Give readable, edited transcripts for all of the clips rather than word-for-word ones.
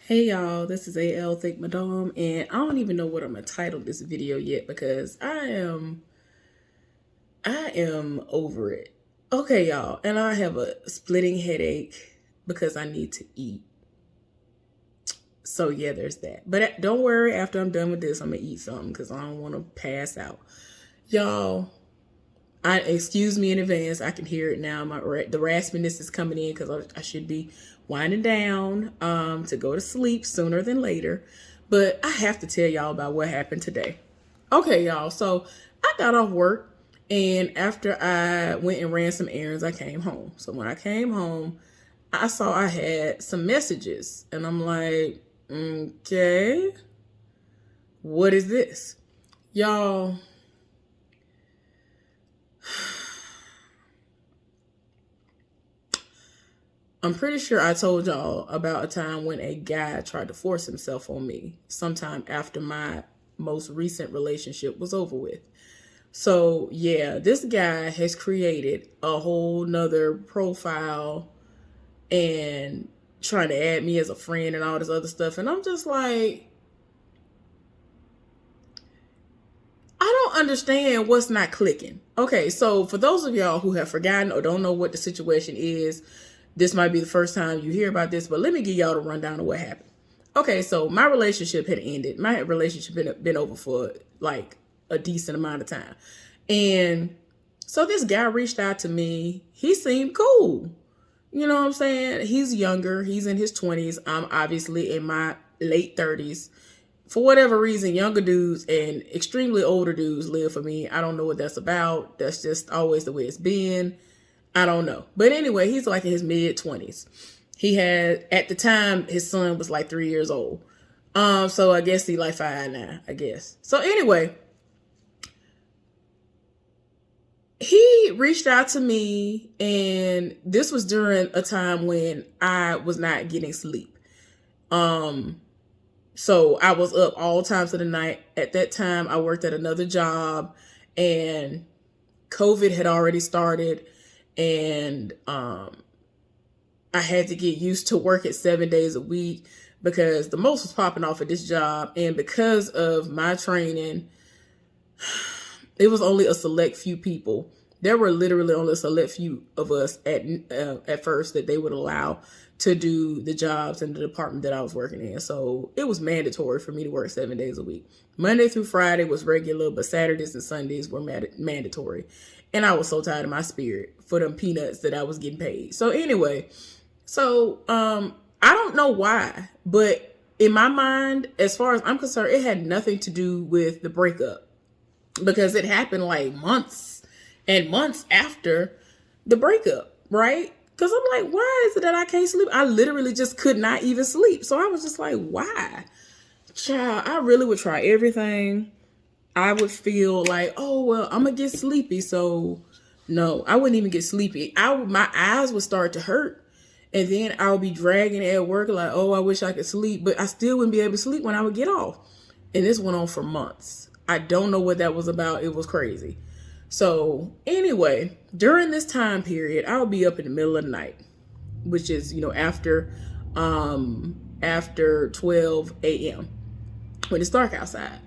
Hey y'all, this is AL Think Madame, and I don't even know what I'm gonna title this video yet because I am over it. Okay, y'all, and I have a splitting headache because I need to eat. So yeah, there's that. But don't worry, after I'm done with this, I'm gonna eat something because I don't want to pass out. Y'all, I excuse me in advance. I can hear it now. The raspiness is coming in because I should be winding down to go to sleep sooner than later. But I have to tell y'all about what happened today. Okay, y'all. So I got off work, and after I went and ran some errands, I came home. So when I came home, I saw I had some messages, and I'm like, okay, what is this? Y'all, I'm pretty sure I told y'all about a time when a guy tried to force himself on me sometime after my most recent relationship was over with. So yeah, this guy has created a whole nother profile and trying to add me as a friend and all this other stuff. And I'm just like, I don't understand what's not clicking. Okay, so for those of y'all who have forgotten or don't know what the situation is, this might be the first time you hear about this, but let me give y'all the rundown of what happened. Okay, so my relationship had ended. My relationship had been over for like a decent amount of time. And so this guy reached out to me. He seemed cool. You know what I'm saying? He's younger. He's in his 20s. I'm obviously in my late 30s. For whatever reason, younger dudes and extremely older dudes live for me. I don't know what that's about. That's just always the way it's been. I don't know. But anyway, he's like in his mid 20s. He had, at the time, his son was like 3 years old. So I guess he like 5 now, I guess. So anyway, he reached out to me, and this was during a time when I was not getting sleep. So I was up all times of the night. At that time, I worked at another job, and COVID had already started, and I had to get used to work at 7 days a week because the most was popping off at this job. And because of my training, it was only a select few people. There were literally only a select few of us at first that they would allow to do the jobs in the department that I was working in. So it was mandatory for me to work 7 days a week. Monday through Friday was regular, but Saturdays and Sundays were mandatory. And I was so tired of my spirit for them peanuts that I was getting paid. So anyway, I don't know why, but in my mind, as far as I'm concerned, it had nothing to do with the breakup because it happened like months and months after the breakup, right? Because I'm like, why is it that I can't sleep? I literally just could not even sleep. So I was just like, why? Child, I really would try everything. I would feel like, oh, well, I'm going to get sleepy. So no, I wouldn't even get sleepy. My eyes would start to hurt. And then I would be dragging at work like, oh, I wish I could sleep. But I still wouldn't be able to sleep when I would get off. And this went on for months. I don't know what that was about. It was crazy. So anyway, during this time period, I would be up in the middle of the night, which is, after 12 a.m. when it's dark outside.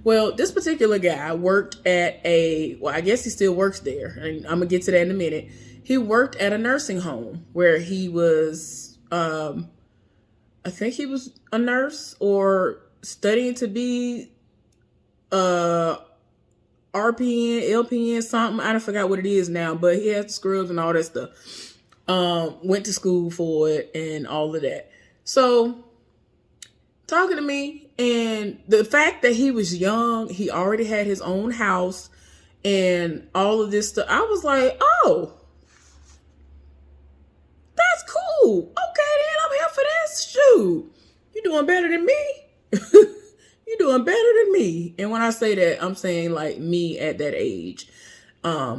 Well, this particular guy worked at I guess he still works there. And I'm going to get to that in a minute. He worked at a nursing home where he was, I think he was a nurse or studying to be RPN, LPN, something. I don't forgot what it is now, but he had scrubs and all that stuff. Went to school for it and all of that. So talking to me, and the fact that he was young, he already had his own house and all of this stuff. I was like, oh, that's cool. Okay, then I'm here for this. Shoot, you doing better than me. You doing better than me. And when I say that, I'm saying like me at that age. Yeah,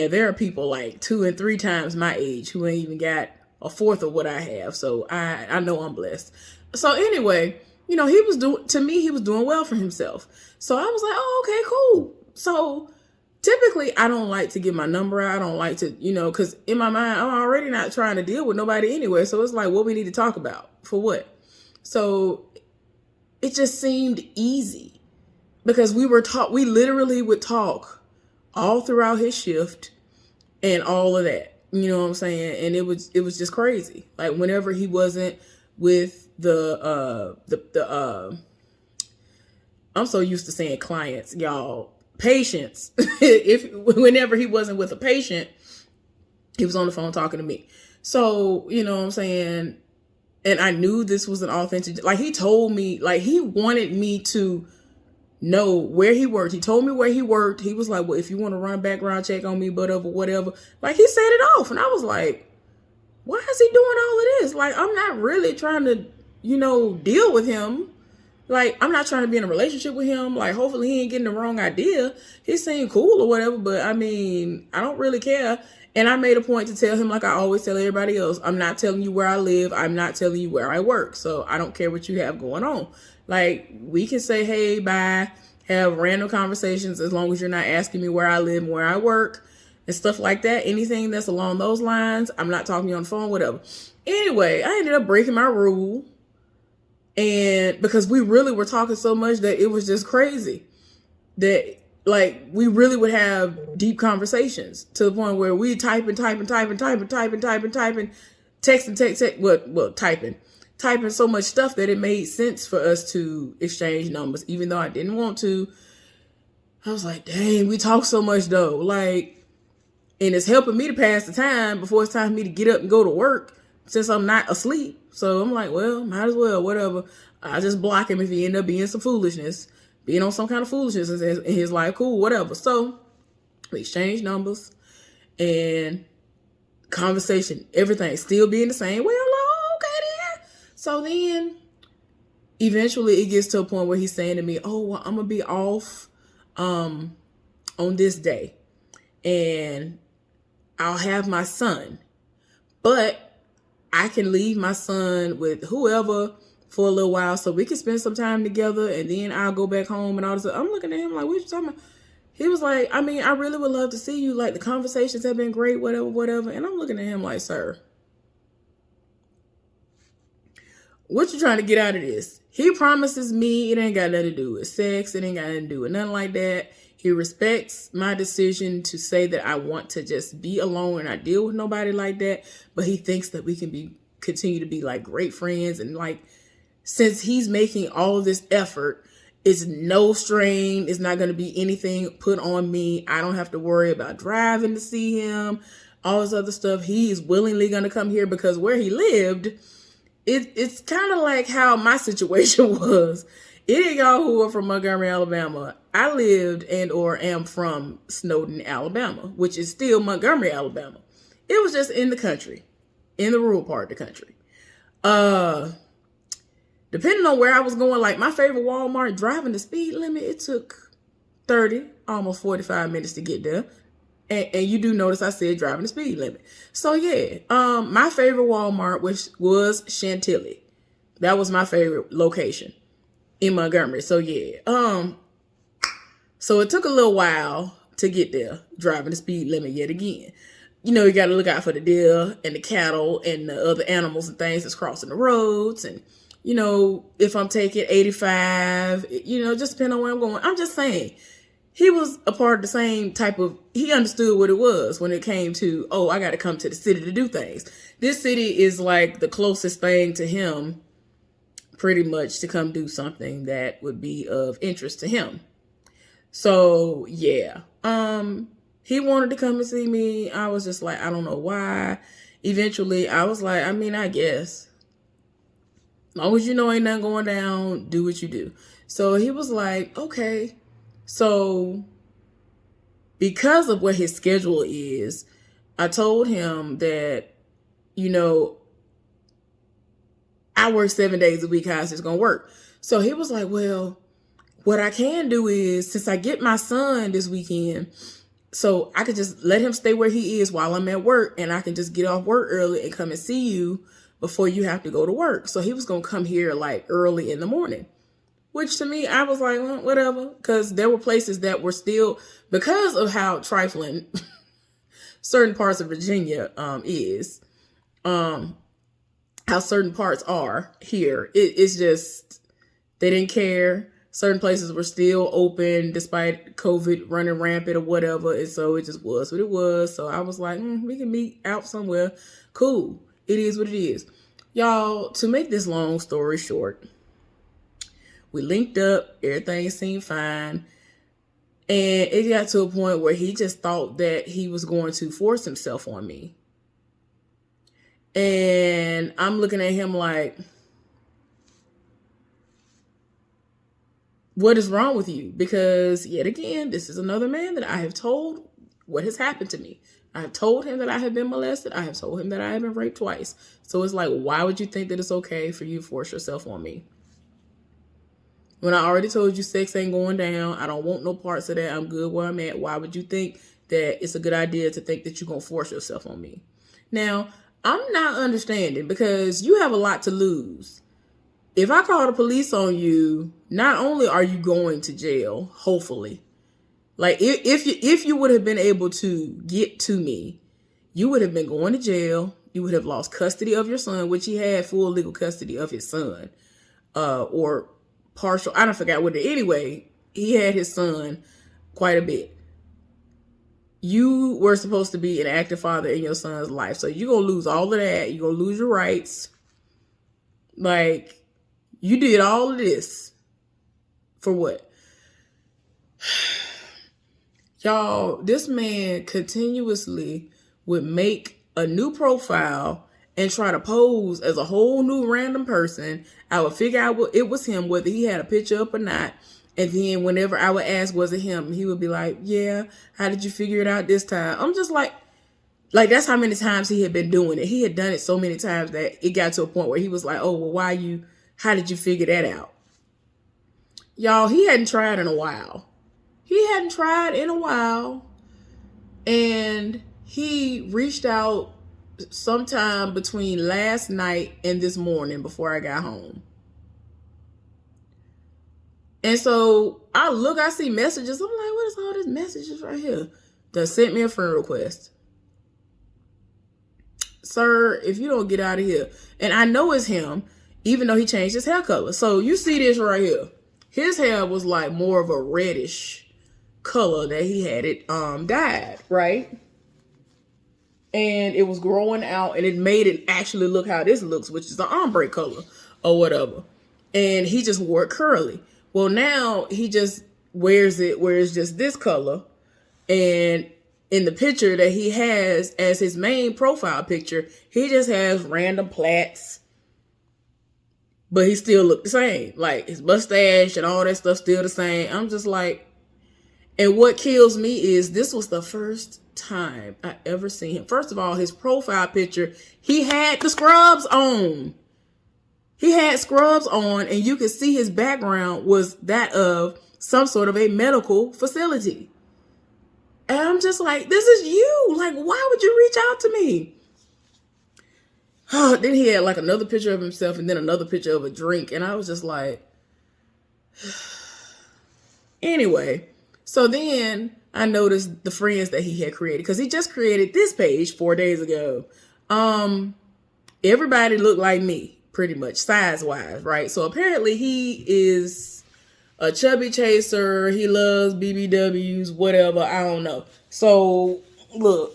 there are people like 2 and 3 times my age who ain't even got a fourth of what I have. So I know I'm blessed. So anyway, he was doing well for himself. So I was like, oh, okay, cool. So typically I don't like to give my number out. I don't like to, because in my mind, I'm already not trying to deal with nobody anyway. So it's like, what we need to talk about for what? So it just seemed easy because we literally would talk all throughout his shift and all of that. You know what I'm saying? And it was just crazy. Like whenever he wasn't with I'm so used to saying clients, y'all, patients. Whenever he wasn't with a patient, he was on the phone talking to me. So, you know what I'm saying? And I knew this was an authentic, like he told me, like he wanted me to know where he worked. He told me where he worked. He was like, well, if you want to run a background check on me, whatever. Like he said it off. And I was like, why is he doing all of this? Like, I'm not really trying to, deal with him. Like, I'm not trying to be in a relationship with him. Like, hopefully he ain't getting the wrong idea. He seemed cool or whatever, but I mean, I don't really care. And I made a point to tell him, like I always tell everybody else, I'm not telling you where I live. I'm not telling you where I work. So I don't care what you have going on. Like, we can say, hey, bye, have random conversations as long as you're not asking me where I live and where I work and stuff like that. Anything that's along those lines, I'm not talking to you on the phone, whatever. Anyway, I ended up breaking my rule. And because we really were talking so much that it was just crazy that like we really would have deep conversations to the point where we typing so much stuff that it made sense for us to exchange numbers, even though I didn't want to. I was like, dang, we talk so much though. Like, and it's helping me to pass the time before it's time for me to get up and go to work since I'm not asleep. So I'm like, well, might as well, whatever. I just block him if he end up being some foolishness, being on some kind of foolishness in his life. Cool, whatever. So we exchange numbers and conversation, everything still being the same. Well, okay then. So then eventually it gets to a point where he's saying to me, oh, well, I'm going to be off on this day and I'll have my son, but I can leave my son with whoever for a little while so we can spend some time together and then I'll go back home and all this. I'm looking at him like, what you talking about? He was like, I mean, I really would love to see you. Like the conversations have been great, whatever. And I'm looking at him like, sir, what you trying to get out of this? He promises me it ain't got nothing to do with sex. It ain't got nothing to do with nothing like that. He respects my decision to say that I want to just be alone and not deal with nobody like that. But he thinks that we can continue to be like great friends. And like, since he's making all this effort, it's no strain. It's not going to be anything put on me. I don't have to worry about driving to see him, all this other stuff. He is willingly going to come here because where he lived, it's kind of like how my situation was. Any of y'all who are from Montgomery, Alabama, I lived and or am from Snowden, Alabama, which is still Montgomery, Alabama. It was just in the country, in the rural part of the country. Depending on where I was going, like my favorite Walmart, driving the speed limit, it took 30, almost 45 minutes to get there. And you do notice I said driving the speed limit. So yeah, my favorite Walmart was Chantilly. That was my favorite location in Montgomery. So yeah, so it took a little while to get there, driving the speed limit yet again. You know, you got to look out for the deer and the cattle and the other animals and things that's crossing the roads. And, you know, if I'm taking 85, just depending on where I'm going. I'm just saying, he was a part of the same type of, he understood what it was when it came to, oh, I got to come to the city to do things. This city is like the closest thing to him, pretty much, to come do something that would be of interest to him. So yeah, he wanted to come and see me. I was just like, I don't know why. Eventually I was like, I mean, I guess as long as you know ain't nothing going down, do what you do. So he was like, okay. So because of what his schedule is, I told him that, I work 7 days a week. How's this going to work? So he was like, well, what I can do is, since I get my son this weekend, so I could just let him stay where he is while I'm at work, and I can just get off work early and come and see you before you have to go to work. So he was going to come here like early in the morning, which to me, I was like, well, whatever. Because there were places that were still, because of how trifling certain parts of Virginia is, how certain parts are here. It's just, they didn't care. Certain places were still open despite COVID running rampant or whatever. And so it just was what it was. So I was like, we can meet out somewhere. Cool. It is what it is. Y'all, to make this long story short, we linked up. Everything seemed fine. And it got to a point where he just thought that he was going to force himself on me. And I'm looking at him like, what is wrong with you? Because yet again, this is another man that I have told what has happened to me. I have told him that I have been molested. I have told him that I have been raped twice. So it's like, why would you think that it's okay for you to force yourself on me? When I already told you sex ain't going down, I don't want no parts of that. I'm good where I'm at. Why would you think that it's a good idea to think that you're going to force yourself on me? Now, I'm not understanding because you have a lot to lose. If I call the police on you, not only are you going to jail, hopefully, like if you would have been able to get to me, you would have been going to jail. You would have lost custody of your son, which he had full legal custody of his son, or partial. I don't forget what. Anyway, he had his son quite a bit. You were supposed to be an active father in your son's life, so you're gonna lose all of that. You're gonna lose your rights. Like, you did all of this for what? Y'all, this man continuously would make a new profile and try to pose as a whole new random person. I would figure out what it was him, whether he had a picture up or not. And then whenever I would ask, was it him? He would be like, yeah, how did you figure it out this time? I'm just like that's how many times he had been doing it. He had done it so many times that it got to a point where he was like, oh, well, how did you figure that out? Y'all, he hadn't tried in a while. And he reached out sometime between last night and this morning before I got home. And so I see messages. I'm like, what is all these messages right here? That sent me a friend request. Sir, if you don't get out of here. And I know it's him, even though he changed his hair color. So you see this right here. His hair was like more of a reddish color that he had it dyed, right? And it was growing out and it made it actually look how this looks, which is an ombre color or whatever. And he just wore it curly. Well, now he just wears it where it's just this color. And in the picture that he has as his main profile picture, he just has random plaits. But he still looked the same. Like his mustache and all that stuff still the same. I'm just like, and what kills me is this was the first time I ever seen him. First of all, his profile picture, he had the scrubs on. He had scrubs on, and you could see his background was that of some sort of a medical facility. And I'm just like, this is you. Like, why would you reach out to me? Then he had like another picture of himself and then another picture of a drink. And I was just like, anyway. So then I noticed the friends that he had created, because he just created this page 4 days ago. Everybody looked like me, pretty much, size-wise, right? So apparently he is a chubby chaser. He loves BBWs, whatever. I don't know. So look,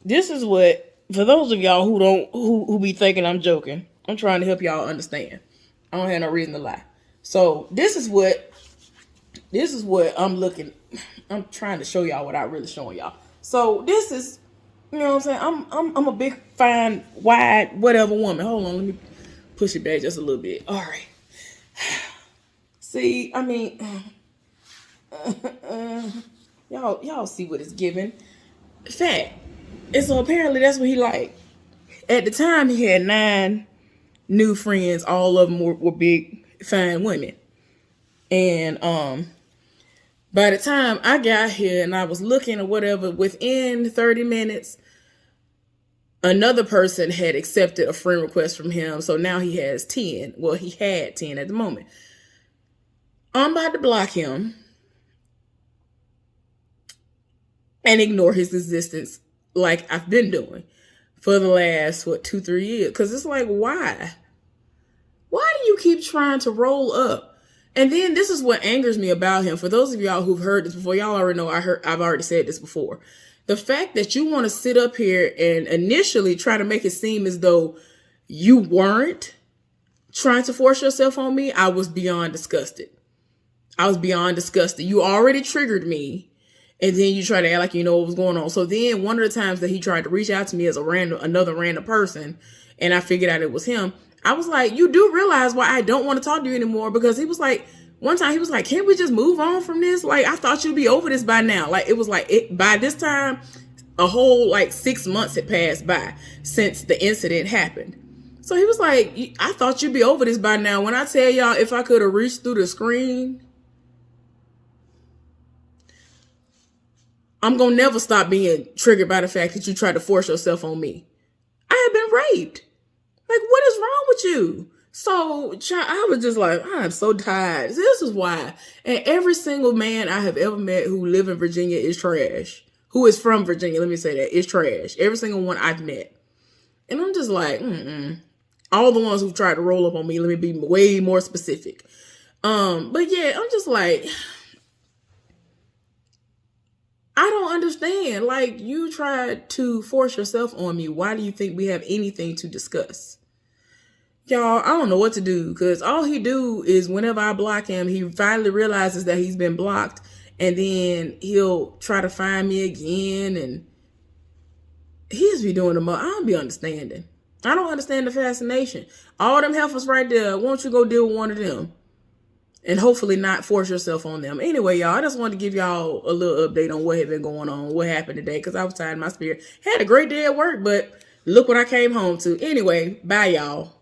this is what, for those of y'all who be thinking I'm joking, I'm trying to help y'all understand. I don't have no reason to lie. So this is what I'm looking. I'm trying to show y'all what I'm really showing y'all. So this is, you know what I'm saying? I'm a big, fine, wide, whatever woman. Hold on, let me push it back just a little bit. All right. See, I mean, y'all see what it's giving. Fat. And so apparently that's what he liked. At the time, he had 9 new friends. All of them were big, fine women. And by the time I got here and I was looking or whatever, within 30 minutes, another person had accepted a friend request from him. So now he has 10. Well, he had 10 at the moment. I'm about to block him and ignore his existence like I've been doing for the last, 2, 3 years. Because it's like, why? Why do you keep trying to roll up? And then this is what angers me about him. For those of y'all who've heard this before, y'all already know I've already said this before. The fact that you want to sit up here and initially try to make it seem as though you weren't trying to force yourself on me, I was beyond disgusted. I was beyond disgusted. You already triggered me, and then you try to act like you know what was going on. So then one of the times that he tried to reach out to me as another random person, and I figured out it was him, I was like, you do realize why I don't want to talk to you anymore? Because he was like, one time he was like, can't we just move on from this? Like, I thought you'd be over this by now. Like, it was like, by this time, a whole 6 months had passed by since the incident happened. So he was like, I thought you'd be over this by now. When I tell y'all, if I could have reached through the screen, I'm going to never stop being triggered by the fact that you tried to force yourself on me. I have been raped. Like, what is wrong with you? So I was just like, I'm so tired. This is why. And every single man I have ever met who live in Virginia is trash. Who is from Virginia, let me say that, is trash. Every single one I've met. And I'm just like, all the ones who tried to roll up on me, let me be way more specific. But yeah, I'm just like, I don't understand. Like, you tried to force yourself on me. Why do you think we have anything to discuss? Y'all, I don't know what to do, because all he do is whenever I block him, he finally realizes that he's been blocked, and then he'll try to find me again, and he just be doing the most. I don't be understanding. I don't understand the fascination. All them heifers right there, why don't you go deal with one of them? And hopefully not force yourself on them. Anyway, y'all, I just wanted to give y'all a little update on what had been going on, what happened today, because I was tired in my spirit. Had a great day at work, but look what I came home to. Anyway, bye, y'all.